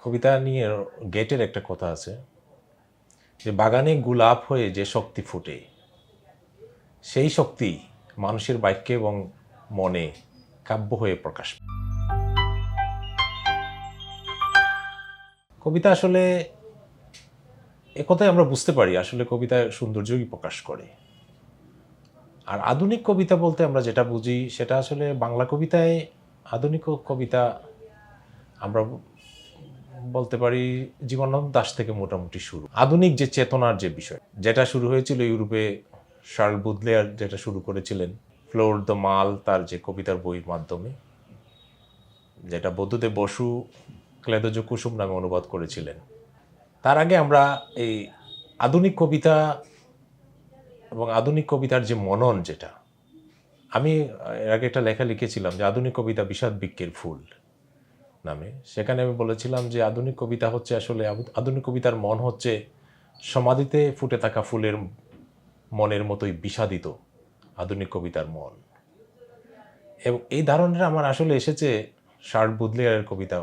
কবিতা নিয়ে গেটের একটা কথা আছে যে বাগানে গোলাপ হয়ে যে শক্তি ফুটে সেই শক্তি মানুষের বাক্যে এবং মনে কাব্য হয়ে প্রকাশ পায়। কবিতা আসলে একথাই আমরা বুঝতে পারি আসলে কবিতা সৌন্দর্যই প্রকাশ করে। আর আধুনিক কবিতা বলতে আমরা যেটা বুঝি সেটা আসলে বাংলা কবিতায় আধুনিক কবিতা আমরা বলতে পারি জীবনানন্দ দাশ থেকে মোটামুটি শুরু। আধুনিক যে চেতনার যে বিষয় যেটা শুরু হয়েছিল ইউরোপে, শার্ল বুদলেয়ার যেটা শুরু করেছিলেন, ফ্লোর দ্য মাল তার যে কবিতার বইয়ের মাধ্যমে, যেটা বুদ্ধদেব বসু ক্লেদজ কুসুম নামে অনুবাদ করেছিলেন। তার আগে আমরা এই আধুনিক কবিতা এবং আধুনিক কবিতার যে মনন, যেটা আমি এর আগে একটা লেখা লিখেছিলাম যে আধুনিক কবিতা বিষাদ বৃক্ষের ফুল নামে। সেখানে আমি বলেছিলাম যে আধুনিক কবিতা হচ্ছে আসলে আধুনিক কবিতার মন হচ্ছে সমাধিতে ফুটে থাকা ফুলের মনের মতোই বিষাদিত আধুনিক কবিতার মন। এবং এই ধারণাটা আমার আসলে এসেছে শার্ল বুদলেয়ারের কবিতা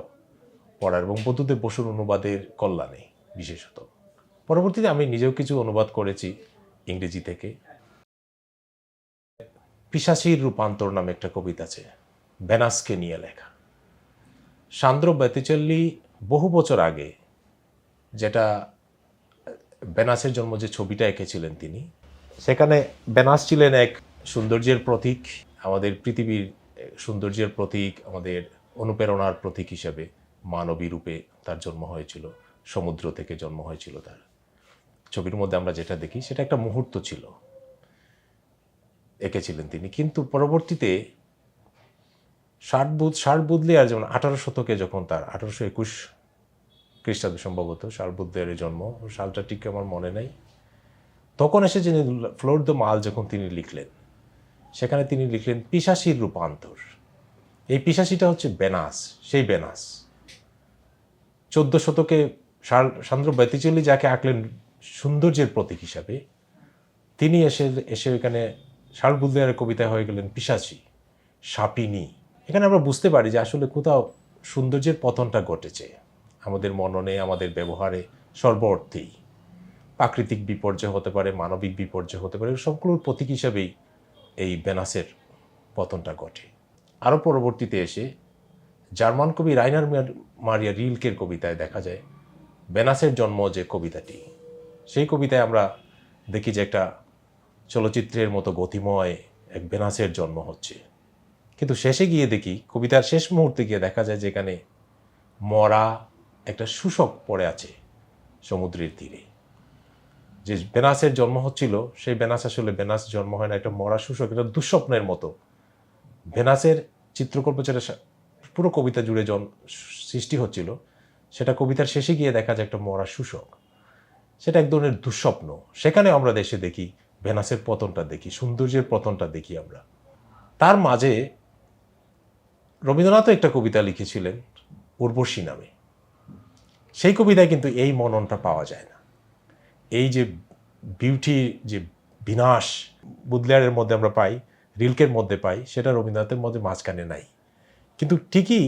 পড়ার এবং বুদ্ধদেব বসুর অনুবাদের কল্যাণে বিশেষত। পরবর্তীতে আমি নিজেও কিছু অনুবাদ করেছি ইংরেজি থেকে। পিশাচির রূপান্তর নামে একটা কবিতা আছে, ভেনাসকে নিয়ে লেখা। সান্দ্র বত্তিচেল্লি বহু বছর আগে যেটা ভেনাসের জন্ম যে ছবিটা এঁকেছিলেন তিনি, সেখানে ভেনাস ছিলেন এক সৌন্দর্যের প্রতীক, আমাদের পৃথিবীর সৌন্দর্যের প্রতীক, আমাদের অনুপ্রেরণার প্রতীক হিসেবে মানবী রূপে তার জন্ম হয়েছিল, সমুদ্র থেকে জন্ম হয়েছিল তার। ছবির মধ্যে আমরা যেটা দেখি সেটা একটা মুহূর্ত ছিল, এঁকেছিলেন তিনি। কিন্তু পরবর্তীতে শার্ল বুদলেয়ার যেমন 18 শতকে যখন তার 1821 খ্রিস্টাব্দে সম্ভবত শার্ল বুদলেয়ারের জন্ম, সালটা ঠিক আমার মনে নেই, তখন এসে যিনি ফ্লোর দ্য মাল যখন তিনি লিখলেন, সেখানে তিনি লিখলেন পিশাচির রূপান্তর। এই পিশাচিটা হচ্ছে ভেনাস, সেই ভেনাস 14 শতকে সান্দ্র বত্তিচেল্লি যাকে আঁকলেন সৌন্দর্যের প্রতীক হিসাবে, তিনি এসে এখানে শার্ল বুদলেয়ারের কবিতায় হয়ে গেলেন পিশাচি, সাপিনী। এখানে আমরা বুঝতে পারি যে আসলে কোথাও সৌন্দর্যের পতনটা ঘটেছে আমাদের মননে, আমাদের ব্যবহারে, সর্ব অর্থেই। প্রাকৃতিক বিপর্যয় হতে পারে, মানবিক বিপর্যয় হতে পারে, সবগুলোর প্রতীক হিসাবেই এই ভেনাসের পতনটা ঘটে। আরও পরবর্তীতে এসে জার্মান কবি রাইনার মারিয়া রিলকের কবিতায় দেখা যায় ভেনাসের জন্ম যে কবিতাটি, সেই কবিতায় আমরা দেখি যে একটা চলচ্চিত্রের মতো গতিময় এক ভেনাসের জন্ম হচ্ছে। কিন্তু শেষে গিয়ে দেখি, কবিতার শেষ মুহূর্তে গিয়ে দেখা যায় যেখানে মরা একটা শূষক পড়ে আছে সমুদ্রের তীরে। যে ভেনাসের জন্ম হচ্ছিল সেই ভেনাস আসলে ভেনাস জন্ম হয় না, একটা মরা শূষক, এটা দুঃস্বপ্নের মতো। ভেনাসের চিত্রকল্প যেটা পুরো কবিতা জুড়ে সৃষ্টি হচ্ছিল, সেটা কবিতার শেষে গিয়ে দেখা যায় একটা মরা শূষক, সেটা এক ধরনের দুঃস্বপ্ন। সেখানে আমরা দেশে দেখি ভেনাসের পতনটা দেখি, সৌন্দর্যের পতনটা দেখি আমরা। তার মাঝে রবীন্দ্রনাথও একটা কবিতা লিখেছিলেন উর্বশী নামে। সেই কবিতায় কিন্তু এই মননটা পাওয়া যায় না। এই যে বিউটির যে বিনাশ বুদলেয়ারের মধ্যে আমরা পাই, রিলকের মধ্যে পাই, সেটা রবীন্দ্রনাথের মধ্যে মাঝখানে নাই। কিন্তু ঠিকই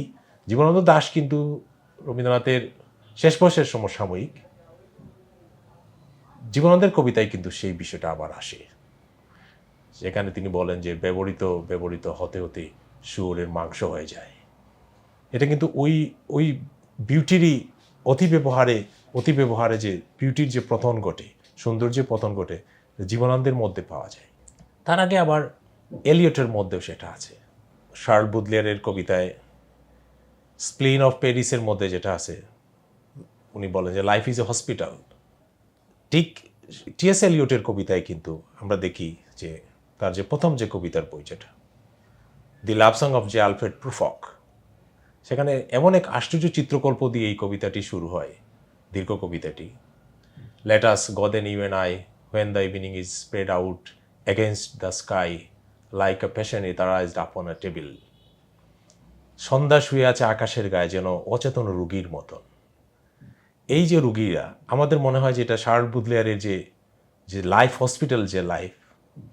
জীবনানন্দ দাশ কিন্তু রবীন্দ্রনাথের শেষ বয়সের সমসাময়িক, জীবনানন্দের কবিতায় কিন্তু সেই বিষয়টা আবার আসে। সেখানে তিনি বলেন যে ব্যবহৃত হতে হতে শুয়োরের মাংস হয়ে যায়। এটা কিন্তু ওই বিউটিরই অতি ব্যবহারে যে বিউটির যে পতন ঘটে, সৌন্দর্যের পতন ঘটে, জীবনানন্দের মধ্যে পাওয়া যায়। তার আগে আবার এলিয়টের মধ্যেও সেটা আছে। শার্ল বুদলেয়ারের কবিতায় স্প্লিন অফ প্যারিসের মধ্যে যেটা আছে, উনি বলেন যে লাইফ ইজ এ হসপিটাল। ঠিক টি.এস. এলিয়টের কবিতায় কিন্তু আমরা দেখি যে তার যে প্রথম যে কবিতার বই, যেটা the love song of J Alfred Prufrock, সেখানে এমন এক আশ্চর্য চিত্রকল্প দিয়ে এই কবিতাটি শুরু হয়, দীর্ঘ কবিতাটি। Let us go then you and I when the evening is spread out against the sky like a patient etherised upon a table. সন্ধ্যা শুয়ে আছে আকাশের গায়ে যেন অচেতন রুগীর মতন। এই যে রুগীরা, আমাদের মনে হয় যে এটা শার্ল বুদলেয়ারের যে লাইফ হসপিটাল, যে লাইফ,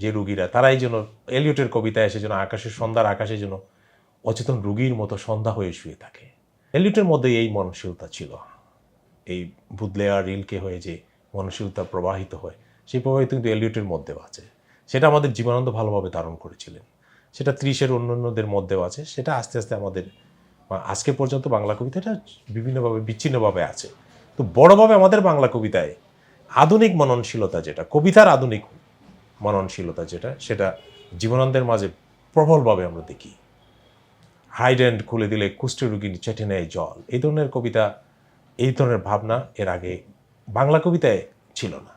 যে রুগীরা, তারাই যেন এলিয়টের কবিতায় এসে যেন সন্ধ্যার আকাশে যেন অচেতন রুগীর মতো সন্ধ্যা হয়ে শুয়ে থাকে। এলিয়টের মধ্যে এই মননশীলতা ছিল, এই বুদলেয়ার রিলকে হয়ে যে মননশীলতা প্রবাহিত হয়, সেই প্রবাহিত কিন্তু এলিয়টের মধ্যেও আছে। সেটা আমাদের জীবনানন্দ ভালোভাবে ধারণ করেছিলেন, সেটা 30-এর অন্যান্যদের মধ্যেও আছে, সেটা আস্তে আস্তে আমাদের আজকে পর্যন্ত বাংলা কবিতাটা বিভিন্নভাবে বিচ্ছিন্নভাবে আছে। তো বড়ভাবে আমাদের বাংলা কবিতায় আধুনিক মননশীলতা যেটা, কবিতার আধুনিক মননশীলতা যেটা, সেটা জীবনানন্দের মাঝে প্রবলভাবে আমরা দেখি। হাইড্যান্ড খুলে দিলে কুষ্ঠরোগী চেটে নেয় জল, এই ধরনের কবিতা, এই ধরনের ভাবনা এর আগে বাংলা কবিতায় ছিল না।